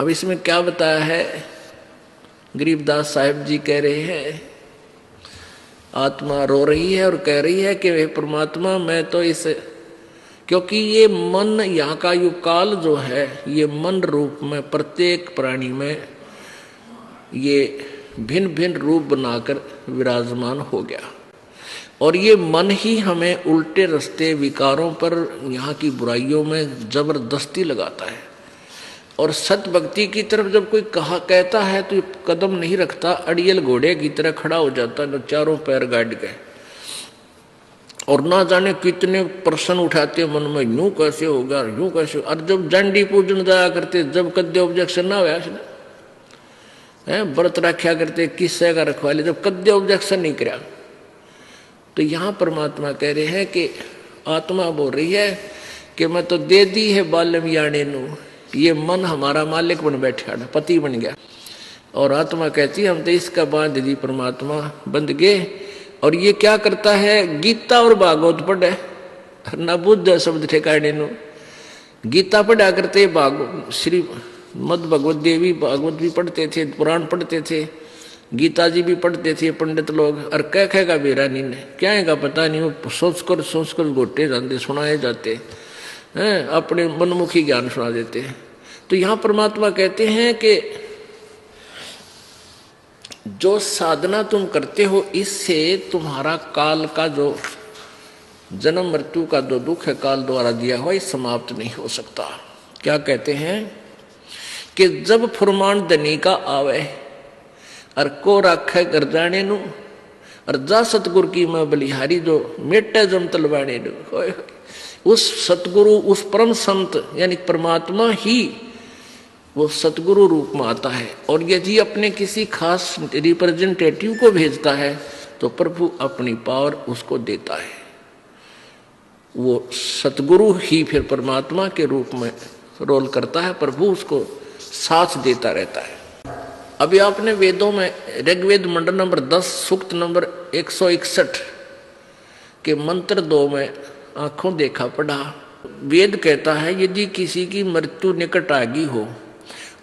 अब इसमें क्या बताया है, गरीबदास साहिब जी कह रहे हैं, आत्मा रो रही है और कह रही है कि वे परमात्मा मैं तो इस, क्योंकि ये मन यहाँ का यु काल जो है ये मन रूप में प्रत्येक प्राणी में ये भिन्न भिन्न रूप बनाकर विराजमान हो गया, और ये मन ही हमें उल्टे रास्ते विकारों पर यहाँ की बुराइयों में जबरदस्ती लगाता है। और सत भक्ति की तरफ जब कोई कहता है तो कदम नहीं रखता, अड़ियल घोड़े की तरह खड़ा हो जाता है, चारों पैर गाड़ के, और ना जाने कितने प्रश्न उठाते मन में, यूं कैसे होगा, यूं कैसे। और जब जंडी पूजन जाया करते, जब कद्य ऑब्जेक्शन ना हुआ है, व्रत रखा करते, किस्से का रखवा ले, जब कद्य ऑब्जेक्शन नहीं करा, तो यहाँ परमात्मा कह रहे हैं कि आत्मा बोल रही है कि मैं तो दे दी है बालम याने नू, ये मन हमारा मालिक बन बैठा, पति बन गया। और आत्मा कहती है हम तो इसका बांध दी परमात्मा बंध गए। और ये क्या करता है, गीता और भागवत पढ़े ना बुद्ध शब्द ठेकाने नो, गीता पढ़ा करते, श्री मद भगवत देवी भागवत भी पढ़ते थे, पुराण पढ़ते थे, गीता जी भी पढ़ते थे पंडित लोग। और कह कहेगा बेरा नहीं ने क्या है का पता नहीं, वो सोच कर घोटे जाते, सुनाए जाते हैं, अपने मनमुखी ज्ञान सुना देते हैं। तो यहाँ परमात्मा कहते हैं कि जो साधना तुम करते हो इससे तुम्हारा काल का जो जन्म मृत्यु का जो दुख है काल द्वारा दिया हुआ, ये समाप्त नहीं हो सकता। क्या कहते हैं कि जब फुरमान धनी का आवे और को राखे कर जाने नु, और जा सतगुरु की मैं बलिहारी जो मेटे जम तलवाने नु, उस सतगुरु उस परम संत यानी परमात्मा ही वो सतगुरु रूप में आता है। और यदि अपने किसी खास रिप्रेजेंटेटिव को भेजता है तो प्रभु अपनी पावर उसको देता है, वो सतगुरु ही फिर परमात्मा के रूप में रोल करता है, प्रभु उसको साथ देता रहता है। अभी आपने वेदों में ऋग्वेद मंडल नंबर 10 सूक्त नंबर 161 के मंत्र 2 में आंखों देखा पढ़ा। वेद कहता है यदि किसी की मृत्यु निकट आ गई हो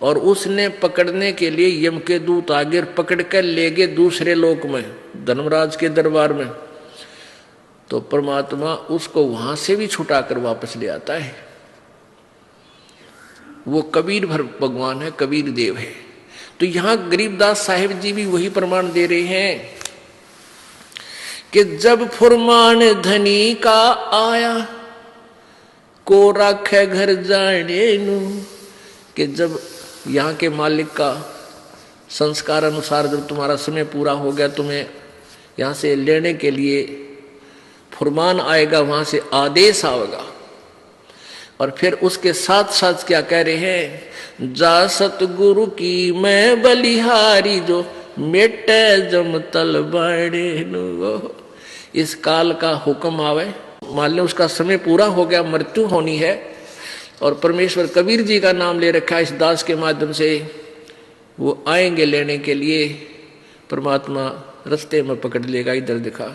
और उसने पकड़ने के लिए यम के दूत आगे पकड़ कर ले गए दूसरे लोक में, धर्मराज के दरबार में, तो परमात्मा उसको वहां से भी छुटाकर वापस ले आता है। वो कबीर भगवान है, कबीर देव है। तो यहां गरीबदास साहिब जी भी वही प्रमाण दे रहे हैं कि जब फुरमान धनी का आया को राखे घर जाने नू, कि जब यहाँ के मालिक का संस्कार अनुसार जब तुम्हारा समय पूरा हो गया, तुम्हें यहाँ से लेने के लिए फुरमान आएगा, वहां से आदेश आएगा। और फिर उसके साथ साथ क्या कह रहे हैं, जा सतगुरु की मैं बलिहारी जो मेटे जम तल बाड़े नु। इस काल का हुक्म आवे, मान लो उसका समय पूरा हो गया, मृत्यु होनी है, और परमेश्वर कबीर जी का नाम ले रखा है इस दास के माध्यम से, वो आएंगे लेने के लिए, परमात्मा रास्ते में पकड़ लेगा, इधर दिखा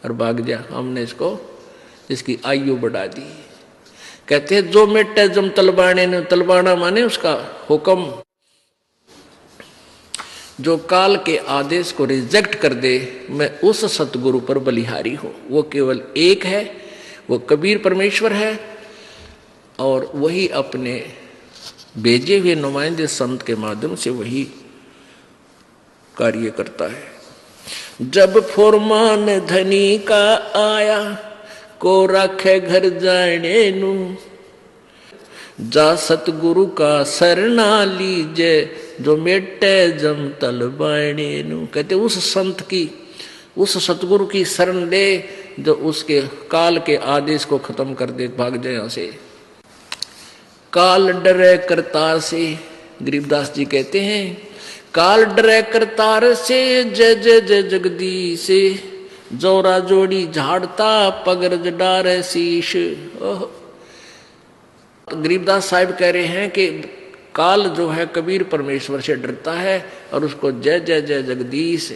और भाग जा, हमने इसको इसकी आयु बढ़ा दी। कहते हैं जो मेटे जम तलबाने ने, तलबाना माने उसका हुक्म, जो काल के आदेश को रिजेक्ट कर दे, मैं उस सतगुरु पर बलिहारी हूं। वो केवल एक है, वो कबीर परमेश्वर है, और वही अपने भेजे हुए नुमाइंदे संत के माध्यम से वही कार्य करता है। जब फुरमान धनी का आया को रखे घर जाने नू, जा सतगुरु का शरणा लीजे जो मेटे जम तल बाणे नू। कहते उस संत की, उस सतगुरु की शरण ले जो उसके काल के आदेश को खत्म कर दे, भाग जाए यहां से। काल डरे करतार से, गरीबदास जी कहते हैं काल डरे करतार से, जय जय जय जगदीश, जोरा जोड़ी झाड़ता पगरज डारे शीश। गरीबदास साहिब कह रहे हैं कि काल जो है कबीर परमेश्वर से डरता है और उसको जय जय जय जगदीश,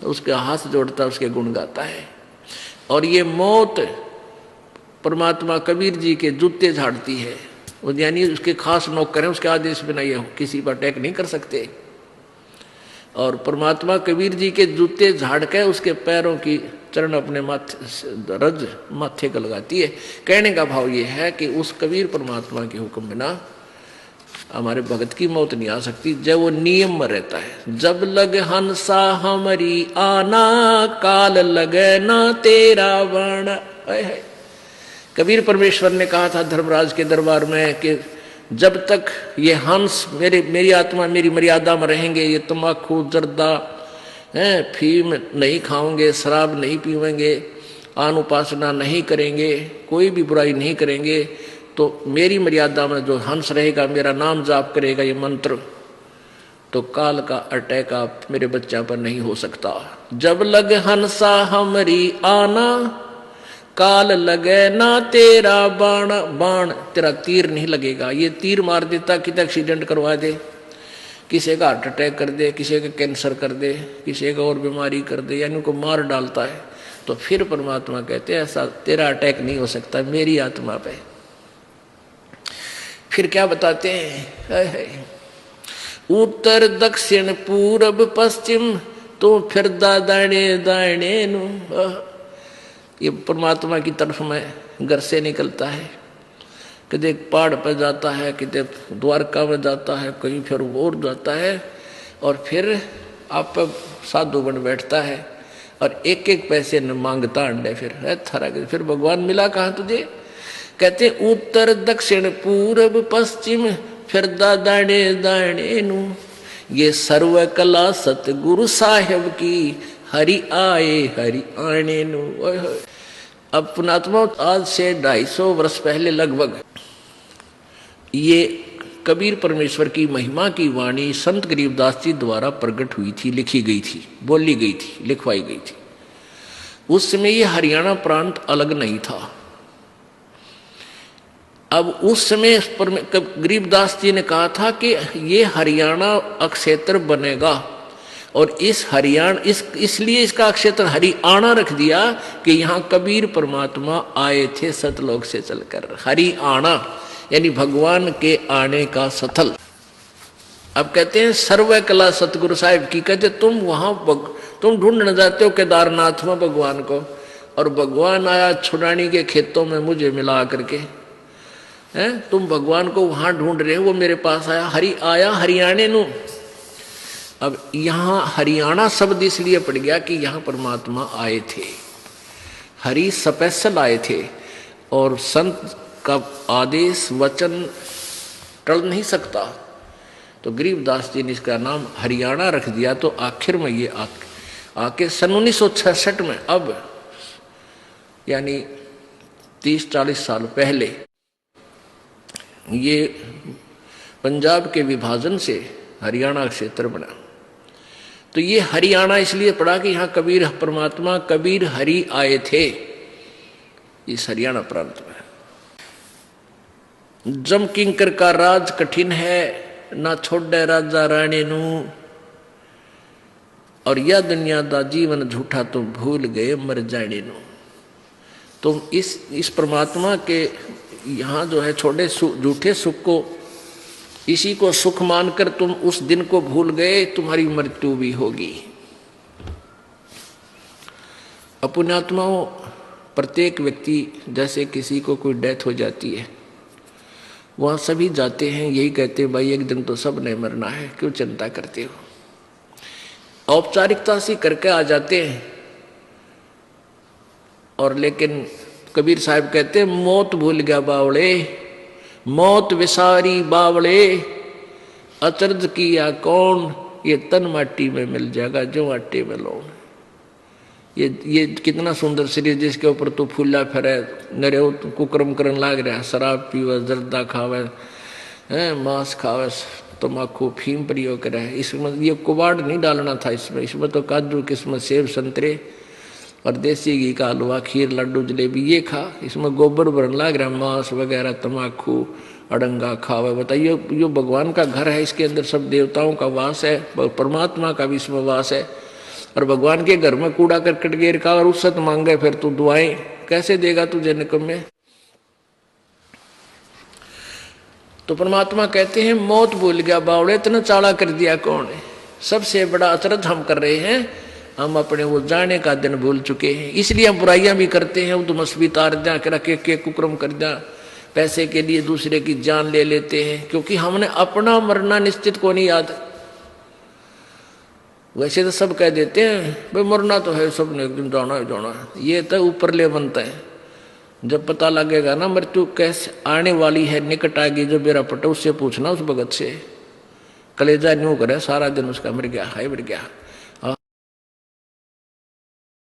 उसके हाथ जोड़ता है, उसके गुण गाता है। और ये मौत परमात्मा कबीर जी के जूते झाड़ती है, यानी उसके खास नौकर हैं, उसके आदेश बिना ये किसी पर अटैक नहीं कर सकते। और परमात्मा कबीर जी के जूते झाड़ के उसके पैरों की चरण अपने माथे रज माथे को लगाती है। कहने का भाव ये है कि उस कबीर परमात्मा के हुक्म बिना हमारे भगत की मौत नहीं आ सकती, जब वो नियम में रहता है। जब लग हंसा हमारी आना, काल लगे ना तेरा बाण। कबीर परमेश्वर ने कहा था धर्मराज के दरबार में कि जब तक ये हंस मेरी आत्मा मेरी मर्यादा में रहेंगे, ये तम्बाकू जर्दा फीम नहीं खाओगे, शराब नहीं पीवेंगे, आन उपासना नहीं करेंगे, कोई भी बुराई नहीं करेंगे, तो मेरी मर्यादा में जो हंस रहेगा, मेरा नाम जाप करेगा ये मंत्र, तो काल का अटैक आप मेरे बच्चा पर नहीं हो सकता। जब लग हंसा हमारी आना, काल लगे ना तेरा बाण। बाण तेरा तीर नहीं लगेगा। ये तीर मार देता, कितना एक्सीडेंट करवा दे, किसी का हार्ट अटैक कर दे, किसी का कैंसर कर दे, किसी का और बीमारी कर दे, यानी उनको मार डालता है। तो फिर परमात्मा कहते हैं ऐसा तेरा अटैक नहीं हो सकता मेरी आत्मा पे। फिर क्या बताते हैं, उत्तर दक्षिण पूरब पश्चिम तो फिर दाने दाने नु। ये परमात्मा की तरफ में घर से निकलता है, कदे पहाड़ पर जाता है, कदे द्वारका में जाता है, कहीं फिर और जाता है, और फिर आप साधु बन बैठता है और एक एक पैसे न मांगता अंडे। फिर है थारा, फिर भगवान मिला कहाँ तुझे? कहते उत्तर दक्षिण पूरब पश्चिम फिर दाने दाने नु। ये सर्व कला सतगुरु साहेब की, हरि आए हरि आने नु। अब पुणात्मा आज से 250 वर्ष पहले लगभग ये कबीर परमेश्वर की महिमा की वाणी संत गरीबदास जी द्वारा प्रकट हुई थी, लिखी गई थी, बोली गई थी, लिखवाई गई थी। उस समय ये हरियाणा प्रांत अलग नहीं था। अब उस समय गरीबदास जी ने कहा था कि ये हरियाणा अक्षेत्र बनेगा, और इस हरियाणा इसलिए इसका क्षेत्र हरियाणा रख दिया कि यहाँ कबीर परमात्मा आए थे सतलोक से चलकर। हरियाणा यानी भगवान के आने का स्थल। अब कहते हैं सर्व कला सतगुरु साहिब की। कहते तुम वहां तुम ढूंढने जाते हो केदारनाथ में भगवान को, और भगवान आया छुड़ानी के खेतों में मुझे मिला करके। हैं तुम भगवान को वहां ढूंढ रहे हो, वो मेरे पास आया। आया हरियाणे नु। अब यहाँ हरियाणा शब्द इसलिए पड़ गया कि यहाँ परमात्मा आए थे, हरि स्पेशल आए थे, और संत का आदेश वचन टल नहीं सकता। तो गरीबदास जी ने इसका नाम हरियाणा रख दिया। तो आखिर में ये आके सन 1966 में, अब यानी 30-40 साल पहले, ये पंजाब के विभाजन से हरियाणा क्षेत्र बना। तो ये हरियाणा इसलिए पड़ा कि यहाँ कबीर परमात्मा कबीर हरि आए थे इस हरियाणा प्रांत में। जम किंकर का राज कठिन है, ना छोड़े राजा रानी नू, और यह दुनिया दा जीवन झूठा तुम भूल गए मर जाने नू। तुम इस परमात्मा के यहाँ जो है छोटे झूठे सुख को, इसी को सुख मानकर तुम उस दिन को भूल गए, तुम्हारी मृत्यु भी होगी। पुण्यात्माओं, प्रत्येक व्यक्ति, जैसे किसी को कोई डेथ हो जाती है, वहाँ सभी जाते हैं, यही कहते हैं भाई एक दिन तो सब ने मरना है, क्यों चिंता करते हो। औपचारिकता से करके आ जाते हैं, और लेकिन कबीर साहब कहते हैं मौत भूल गया बावड़े, मौत विसारी बावड़े, अचरज किया कौन, ये तन माटी में मिल जाएगा जो आटे में लौन। ये कितना सुंदर शरीर जिसके ऊपर तो फूला फिरे, नरे कुकर्म करन लाग रहा, शराब पीवे, जर्दा खावे, मांस खावे, तम्बाकू फीम प्रयोग करे। इसमें ये कुबाड़ नहीं डालना था, इसमें तो काजू किस्मत सेब संतरे और देसी घी का हलवा खीर लड्डू जलेबी ये खा। इसमें गोबर भरन लाग रहा, मांस वगैरह तम्बाकू अड़ंगा खावे। बताइए, यो भगवान का घर है, इसके अंदर सब देवताओं का वास है, परमात्मा का भी इसमें वास है। और भगवान के घर में कूड़ा करकट गिर का और उसत मांगे, फिर तू दुआएं कैसे देगा तुझे निकम्मे। तो परमात्मा कहते हैं मौत भूल गया बावड़े, इतना चाला कर दिया कौन है। सबसे बड़ा अचरज हम कर रहे हैं, हम अपने वो जाने का दिन भूल चुके हैं, इसलिए हम बुराइयां भी करते हैं। तो मसबी तार जा के रखे के कुक्रम कर जा, पैसे के लिए दूसरे की जान ले लेते हैं, क्योंकि हमने अपना मरना निश्चित को नहीं याद। वैसे तो सब कह देते हैं भाई मरना तो है, सबने एक दिन जाना है जाना है, ये तो ऊपर ले बनता है। जब पता लगेगा ना मृत्यु कैसे आने वाली है, निकट आ गई, जो बेरा पटा उससे पूछना, उस भगत से। कलेजा न्यू करे सारा दिन उसका, मर गया हाय मर गया।